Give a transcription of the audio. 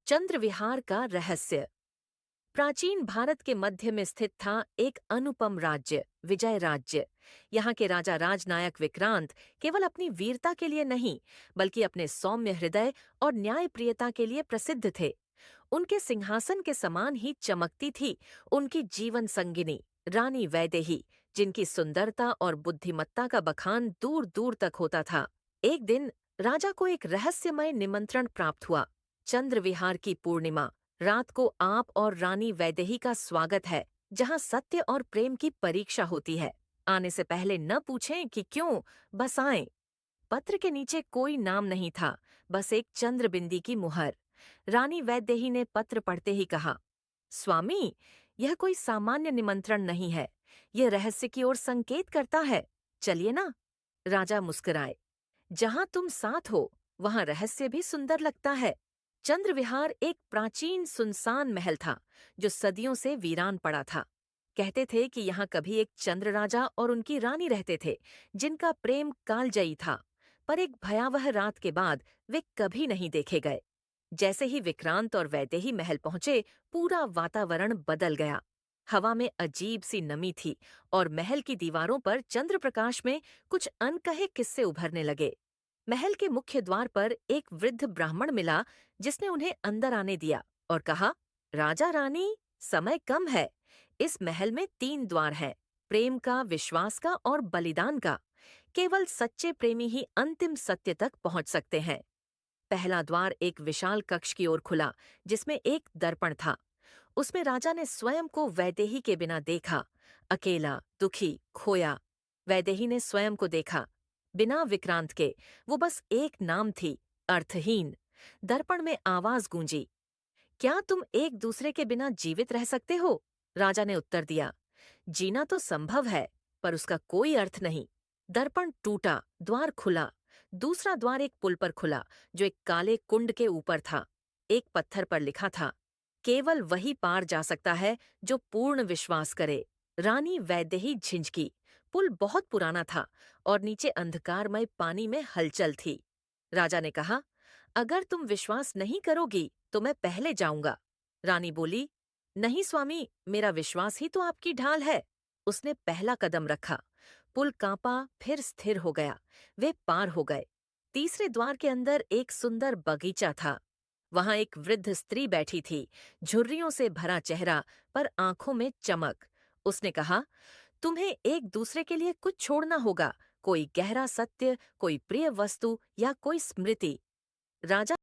चंद्रविहार का रहस्य। प्राचीन भारत के मध्य में स्थित था एक अनुपम राज्य, विजय राज्य। यहाँ के राजा राजनायक विक्रांत केवल अपनी वीरता के लिए नहीं, बल्कि अपने सौम्य हृदय और न्यायप्रियता के लिए प्रसिद्ध थे। उनके सिंहासन के समान ही चमकती थी उनकी जीवन संगिनी रानी वैदेही, जिनकी सुंदरता और बुद्धिमत्ता का बखान दूर दूर तक होता था। एक दिन राजा को एक रहस्यमय निमंत्रण प्राप्त हुआ। चंद्रविहार की पूर्णिमा रात को आप और रानी वैदेही का स्वागत है, जहां सत्य और प्रेम की परीक्षा होती है। आने से पहले न पूछें कि क्यों, बस आएं। पत्र के नीचे कोई नाम नहीं था, बस एक चंद्रबिंदी की मुहर। रानी वैदेही ने पत्र पढ़ते ही कहा, स्वामी, यह कोई सामान्य निमंत्रण नहीं है। यह रहस्य की ओर संकेत करता है। चलिए ना। राजा मुस्कुराए। जहां तुम साथ हो, वहां रहस्य भी सुंदर लगता है। चंद्रविहार एक प्राचीन सुनसान महल था, जो सदियों से वीरान पड़ा था। कहते थे कि यहाँ कभी एक चंद्र राजा और उनकी रानी रहते थे, जिनका प्रेम कालजयी था। पर एक भयावह रात के बाद वे कभी नहीं देखे गए। जैसे ही विक्रांत और वैदेही महल पहुंचे, पूरा वातावरण बदल गया। हवा में अजीब सी नमी थी और महल की दीवारों पर चंद्रप्रकाश में कुछ अनकहे किस्से उभरने लगे। महल के मुख्य द्वार पर एक वृद्ध ब्राह्मण मिला, जिसने उन्हें अंदर आने दिया और कहा, राजा रानी, समय कम है। इस महल में 3 द्वार हैं, प्रेम का, विश्वास का और बलिदान का। केवल सच्चे प्रेमी ही अंतिम सत्य तक पहुंच सकते हैं। पहला द्वार एक विशाल कक्ष की ओर खुला, जिसमें एक दर्पण था। उसमें राजा ने स्वयं को वैदेही के बिना देखा, अकेला, दुखी, खोया। वैदेही ने स्वयं को देखा, बिना विक्रांत के। वो बस एक नाम थी, अर्थहीन। दर्पण में आवाज गूंजी, क्या तुम एक दूसरे के बिना जीवित रह सकते हो? राजा ने उत्तर दिया, जीना तो संभव है, पर उसका कोई अर्थ नहीं। दर्पण टूटा, द्वार खुला। दूसरा द्वार एक पुल पर खुला, जो एक काले कुंड के ऊपर था। एक पत्थर पर लिखा था, केवल वही पार जा सकता है जो पूर्ण विश्वास करे। रानी वैदेही झिंझकी। पुल बहुत पुराना था और नीचे अंधकारमय पानी में हलचल थी। राजा ने कहा, अगर तुम विश्वास नहीं करोगी तो मैं पहले जाऊंगा। रानी बोली, नहीं स्वामी, मेरा विश्वास ही तो आपकी ढाल है। उसने पहला कदम रखा। पुल कांपा, फिर स्थिर हो गया। वे पार हो गए। तीसरे द्वार के अंदर एक सुंदर बगीचा था। वहां एक वृद्ध स्त्री बैठी थी, झुर्रियों से भरा चेहरा, पर आंखों में चमक। उसने कहा, तुम्हें एक दूसरे के लिए कुछ छोड़ना होगा, कोई गहरा सत्य, कोई प्रिय वस्तु या कोई स्मृति। राजा